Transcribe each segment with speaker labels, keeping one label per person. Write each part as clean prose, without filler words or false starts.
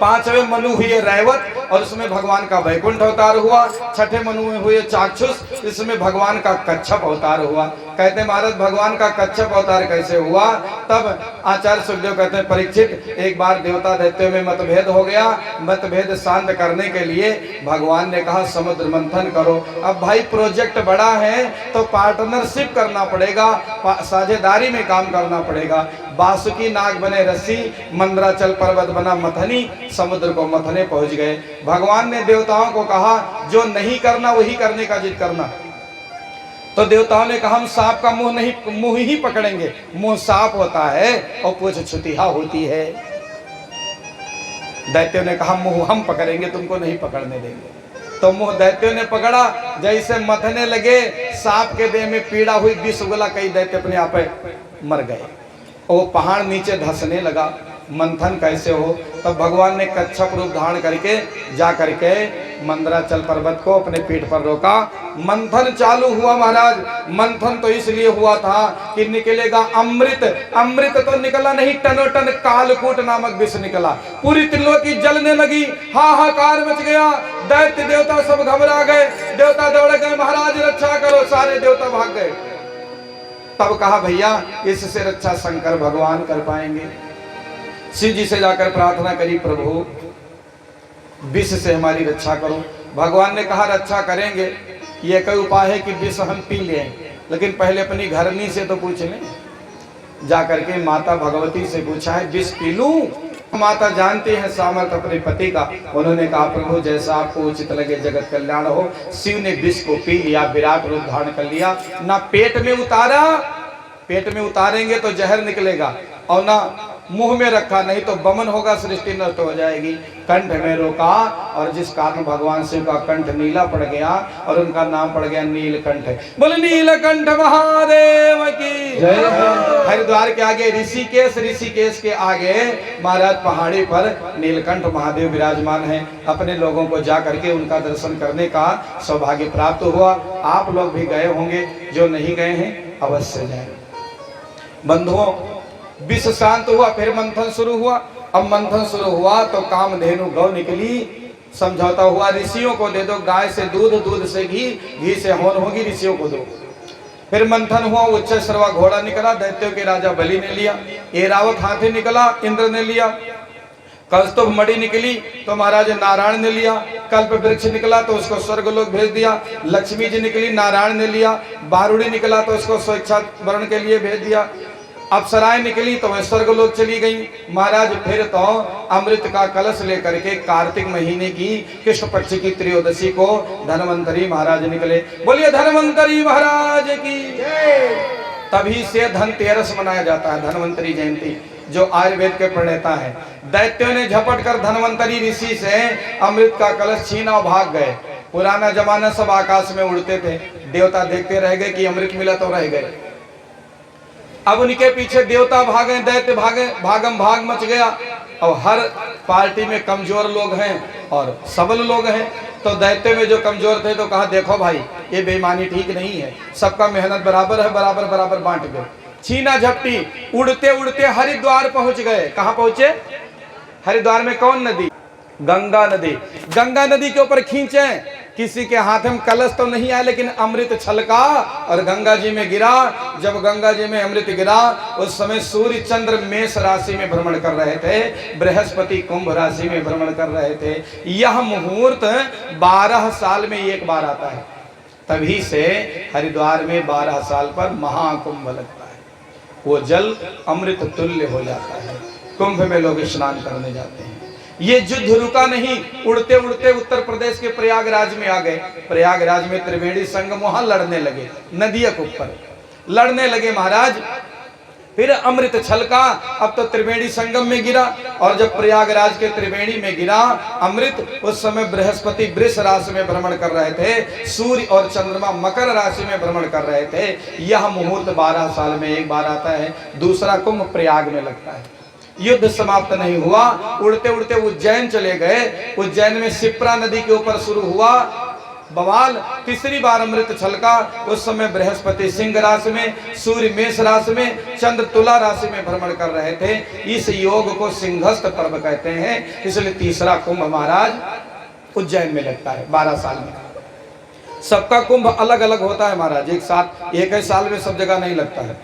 Speaker 1: पांचवें मनु हुए रैवत और उसमें भगवान का वैकुंठ अवतार हुआ। छठे मनु में हुए चाक्षुष, इसमें भगवान का कच्छप अवतार हुआ। कहते हैं महाराज भगवान का कच्छप अवतार कैसे हुआ? तब आचार्य सुखदेव कहते हैं परीक्षित, एक बार देवता दैत्यों में मतभेद हो गया। मतभेद शांत करने के लिए भगवान ने कहा समुद्र मंथन करो। अब भाई प्रोजेक्ट बड़ा है तो पार्टनरशिप करना पड़ेगा, साझेदारी में काम करना पड़ेगा। बासुकी नाग बने रस्सी, मंदराचल पर्वत बना मथनी, समुद्र को मथने पहुंच गए। भगवान ने देवताओं को कहा जो नहीं करना वही करने का जिद करना। तो देवताओं ने कहा हम सांप का मुंह ही पकड़ेंगे। मुंह सांप होता है और पूंछ छुतिया होती है। दैत्यों ने कहा मुंह हम पकड़ेंगे, तुमको नहीं पकड़ने देंगे। तो मुंह दैत्यों ने पकड़ा, जैसे मथने लगे सांप के देह में पीड़ा हुई, विष उगला, कई दैत्य अपने आप मर गए। वो पहाड़ नीचे धंसने लगा। मंथन कैसे हो? तब भगवान ने कच्छप रूप धारण करके जा करके मंदराचल पर्वत को अपने पीठ पर रोका। मंथन चालू हुआ महाराज। मंथन तो इसलिए हुआ था कि निकलेगा अमृत। अमृत तो निकला नहीं, टनोटन कालकूट नामक विष निकला। पूरी त्रिलोकी जलने लगी, हाहाकार मच गया। दैत्य देवता सब घबरा गए, देवता दौड़ गए, महाराज रक्षा करो। सारे देवता भाग गए। तब कहा भैया इससे रक्षा शंकर भगवान कर पाएंगे। शिव जी से जाकर प्रार्थना करी, प्रभु विष से हमारी रक्षा करो। भगवान ने कहा रक्षा करेंगे, ये कोई उपाय है कि विष हम पी लें, लेकिन पहले अपनी घरनी से तो पूछ लें। जाकर के माता भगवती से पूछा है विष पी लूं? माता जानती है सामर्थ अपने पति का। उन्होंने कहा प्रभु जैसा आपको उचित लगे, जगत कल्याण हो। शिव ने विष को पी लिया, विराट रूप धारण कर लिया। ना पेट में उतारा, पेट में उतारेंगे तो जहर निकलेगा, और ना मुंह में रखा, नहीं तो बमन होगा, सृष्टि नष्ट हो जाएगी। कंठ में रोका, और जिस कारण भगवान शिव का कंठ नीला पड़ गया और उनका नाम पड़ गया नीलकंठ। बोले नीलकंठ महादेव की जय। हरिद्वार के आगे ऋषिकेश, ऋषिकेश के आगे महाराज पहाड़ी पर नीलकंठ महादेव विराजमान हैं। अपने लोगों को जा करके उनका दर्शन करने का सौभाग्य प्राप्त हुआ। आप लोग भी गए होंगे, जो नहीं गए हैं अवश्य जाएं। बंधुओं, विष शांत हुआ, फिर मंथन शुरू हुआ। अब मंथन शुरू हुआ तो कामधेनु गौ निकली। समझौता हुआ ऋषियों को दे दो गाय से दूध, दूध से घी, घी से होन होगी, ऋषियों को दो। फिर मंथन हुआ, उच्च सर्वा घोड़ा निकला, दैत्यों के राजा बलि ने लिया। एरावत हाथी निकला, इंद्र ने लिया। कौस्तुभ मणि निकली तो महाराज नारायण ने लिया। कल्प वृक्ष निकला तो उसको स्वर्गलोक भेज दिया। लक्ष्मी जी निकली, नारायण ने लिया। बारुड़ी निकला तो उसको स्वेच्छा वर्ण के लिए भेज दिया। अप्सराएं निकली तो वह स्वर्गलोक चली गई। महाराज फिर तो अमृत का कलश लेकर के कार्तिक महीने की कृष्ण पक्ष की त्रयोदशी को धन्वंतरी महाराज निकले। बोलिए धन्वंतरी महाराज की। तभी से धनतेरस मनाया जाता है, धन्वंतरी जयंती, जो आयुर्वेद के प्रणेता है। दैत्यों ने झपट कर धन्वंतरी ऋषि से अमृत का कलश छीना और भाग गए। पुराना जमाना सब आकाश में उड़ते थे, देवता देखते रह गए कि अमृत मिला तो रह गए। अब उनके पीछे देवता भागे, दैत्य भागे, भागम भाग मच गया। और हर पार्टी में कमजोर लोग हैं और सबल लोग हैं। तो दैत्य में जो कमजोर थे तो कहा देखो भाई ये बेईमानी ठीक नहीं है, सबका मेहनत बराबर है, बराबर बराबर बांट दो। छीना झपटी, उड़ते उड़ते हरिद्वार पहुंच गए। कहां पहुंचे? हरिद्वार में कौन नदी? गंगा नदी। गंगा नदी के ऊपर खींचे, किसी के हाथ में कलश तो नहीं आया, लेकिन अमृत छलका और गंगा जी में गिरा। जब गंगा जी में अमृत गिरा उस समय सूर्य चंद्र मेष राशि में भ्रमण कर रहे थे, बृहस्पति कुंभ राशि में भ्रमण कर रहे थे। यह मुहूर्त 12 साल में एक बार आता है। तभी से हरिद्वार में 12 साल पर महाकुंभ लगता है। वो जल अमृत तुल्य हो जाता है। कुंभ में लोग स्नान करने जाते हैं। ये युद्ध रुका नहीं, उड़ते उड़ते उत्तर प्रदेश के प्रयागराज में आ गए। प्रयागराज में त्रिवेणी संगम, वहां लड़ने लगे, नदियों के ऊपर लड़ने लगे महाराज। फिर अमृत छलका, अब तो त्रिवेणी संगम में गिरा। और जब प्रयागराज के त्रिवेणी में गिरा अमृत, उस समय बृहस्पति वृष राशि में भ्रमण कर रहे थे, सूर्य और चंद्रमा मकर राशि में भ्रमण कर रहे थे। यह मुहूर्त 12 साल में एक बार आता है। दूसरा कुंभ प्रयाग में लगता है। युद्ध समाप्त नहीं हुआ, उड़ते उड़ते उज्जैन चले गए। उज्जैन में शिप्रा नदी के ऊपर शुरू हुआ बवाल। तीसरी बार अमृत छलका, उस समय बृहस्पति सिंह राशि में, सूर्य मेष राशि में, चंद्र तुला राशि में भ्रमण कर रहे थे। इस योग को सिंहस्थ पर्व कहते हैं। इसलिए तीसरा कुंभ महाराज उज्जैन में लगता है 12 साल में। सबका कुंभ अलग अलग होता है महाराज, एक साथ एक ही साल में सब जगह नहीं लगता है।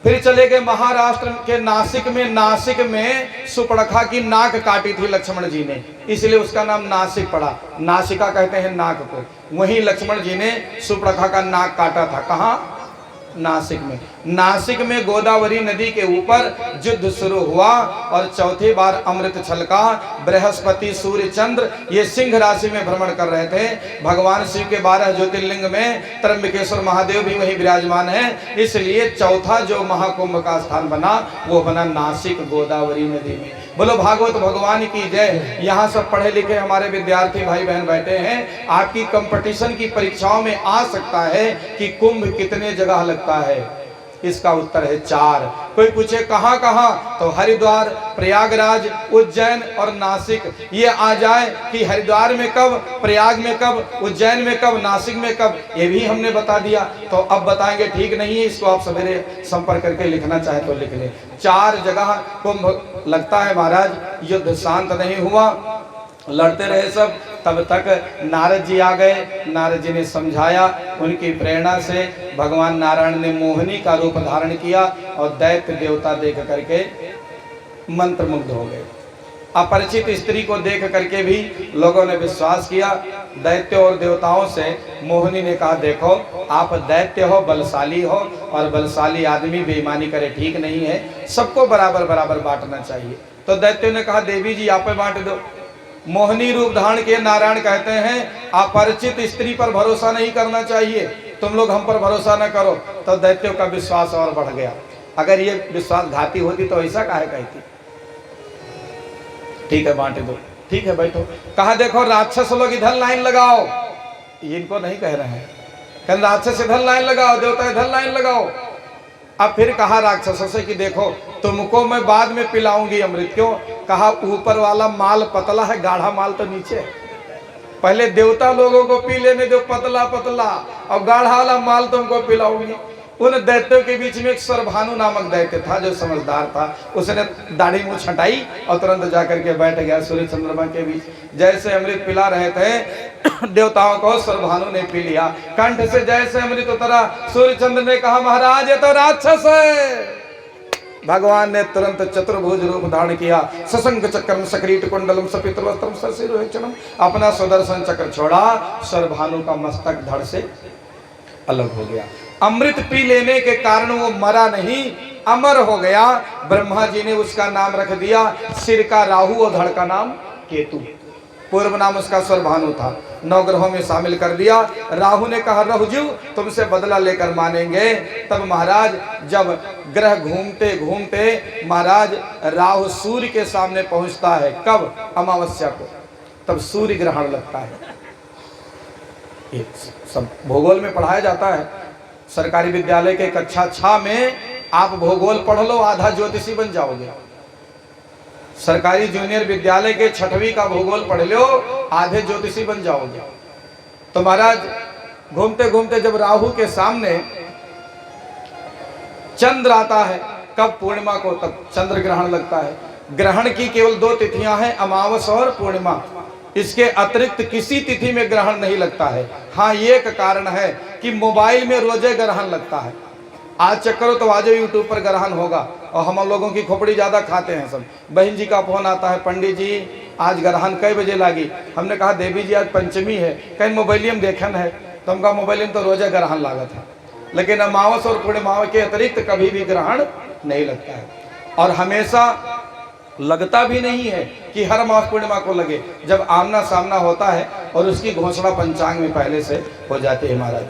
Speaker 1: फिर चले गए महाराष्ट्र के नासिक में। नासिक में सुपर्णखा की नाक काटी थी लक्ष्मण जी ने, इसलिए उसका नाम नासिक पड़ा। नासिका कहते हैं नाक को। वहीं लक्ष्मण जी ने सुपर्णखा का नाक काटा था। कहाँ? नासिक में। नासिक में गोदावरी नदी के ऊपर युद्ध शुरू हुआ और चौथी बार अमृत छलका। बृहस्पति सूर्य चंद्र ये सिंह राशि में भ्रमण कर रहे थे। भगवान शिव के 12 ज्योतिर्लिंग में त्र्यंबकेश्वर महादेव भी वहीं विराजमान है। इसलिए चौथा जो महाकुंभ का स्थान बना वो बना नासिक गोदावरी नदी में। बोलो भागवत भगवान की जय। यहाँ सब पढ़े लिखे हमारे विद्यार्थी भाई बहन बैठे हैं। आपकी कंपटीशन की परीक्षाओं में आ सकता है कि कुंभ कितने जगह लगता है। इसका उत्तर है 4। कोई पूछे कहाँ कहाँ, तो हरिद्वार, प्रयागराज, उज्जैन और नासिक। ये आ जाए कि हरिद्वार में कब, प्रयाग में कब, उज्जैन में कब, नासिक में कब, ये भी हमने बता दिया। तो अब बताएंगे ठीक नहीं है, इसको आप सवेरे संपर्क करके लिखना चाहे तो लिख लें। 4 जगह कुंभ लगता है महाराज। युद्ध शांत नहीं हुआ, लड़ते रहे सब। तब तक नारद जी आ गए। नारद जी ने समझाया। उनकी प्रेरणा से भगवान नारायण ने मोहिनी का रूप धारण किया और दैत्य देवता देख करके मंत्रमुग्ध हो गए। अपरिचित स्त्री को देख करके भी लोगों ने विश्वास किया। दैत्य और देवताओं से मोहिनी ने कहा, देखो आप दैत्य हो, बलशाली हो, और बलशाली आदमी बेईमानी करे ठीक नहीं है, सबको बराबर बराबर बांटना चाहिए। तो दैत्य ने कहा, देवी जी आप बांट दो। मोहिनी रूप धारण किए नारायण कहते हैं, अपरिचित स्त्री पर भरोसा नहीं करना चाहिए, तुम लोग हम पर भरोसा न करो। तो दैत्यों का विश्वास और बढ़ गया। अगर ये विश्वासघाती होती तो ऐसा काहे कहती। ठीक है बांट दो, ठीक है बैठो। कहा देखो राक्षस लोग इधर लाइन लगाओ। इनको नहीं कह रहे हैं, कल राक्षस इधर लाइन लगाओ, देवता इधर लाइन लगाओ। अब फिर कहा राक्षसों से कि देखो तुमको मैं बाद में पिलाऊंगी अमृत। क्यों? कहा ऊपर वाला माल पतला है, गाढ़ा माल तो नीचे है। पहले देवता लोगों को पी लेने दो पतला पतला, और गाढ़ा वाला माल तुमको पिलाऊंगी। उन दैत्यों के बीच में एक सरभानु नामक दैत्य था जो समझदार था। उसने दाढ़ी मुंह छटाई और तुरंत जाकर के बैठ गया सूर्य चंद्रमा के बीच। जैसे अमृत पिला रहे थे देवताओं को सरभानु ने पी लिया। कंठ से जैसे अमृत उतरा, सूर्य चंद्र ने कहा महाराज ये तो राक्षस है। भगवान ने तुरंत चतुर्भुज रूप धारण किया। सशंक चक्रम सक्रीट कुंडलम सपितवस्त्रम सशिरोचनम, अपना सुदर्शन चक्र छोड़ा। सरभानु का मस्तक धड़ से अलग हो गया। अमृत पी लेने के कारण वो मरा नहीं, अमर हो गया। ब्रह्मा जी ने उसका नाम रख दिया, सिर का राहु और धड़ का नाम केतु। पूर्व नाम उसका सरभानु था। 9 ग्रहों में शामिल कर दिया। राहु ने कहा राहुजू तुमसे बदला लेकर मानेंगे। तब महाराज जब ग्रह घूमते घूमते महाराज राहु सूर्य के सामने पहुंचता है, कब? अमावस्या को, तब सूर्य ग्रहण लगता है। ये सब भूगोल में पढ़ाया जाता है। सरकारी विद्यालय के कक्षा 6 में आप भूगोल पढ़ लो, आधा ज्योतिषी बन जाओगे। सरकारी जूनियर विद्यालय के 6वीं का भूगोल पढ़ लो, आधे ज्योतिषी बन जाओगे। तो महाराज घूमते घूमते जब राहु के सामने चंद्र आता है, कब? पूर्णिमा को, तब चंद्र ग्रहण लगता है। ग्रहण की केवल 2 तिथियां हैं, अमावस और पूर्णिमा। इसके अतिरिक्त किसी तिथि में ग्रहण नहीं लगता है। हाँ ये एक कारण है कि मोबाइल में रोजे ग्रहण लगता है। आज चेक करो तो आज यूट्यूब पर ग्रहण होगा, और हम लोगों की खोपड़ी ज्यादा खाते हैं सब। बहन जी का फोन आता है, पंडित जी आज ग्रहण कई बजे लागी। हमने कहा देवी जी आज पंचमी है, कहीं मोबाइलियम देखन है। तो हम कहा मोबाइलियम तो रोजे ग्रहण लागत है, लेकिन अमावस और पूर्णिमा के अतिरिक्त कभी भी ग्रहण नहीं लगता है। और हमेशा लगता भी नहीं है कि हर मास पूर्णिमा को लगे, जब आमना सामना होता है और उसकी घोषणा पंचांग में पहले से हो जाती है महाराज।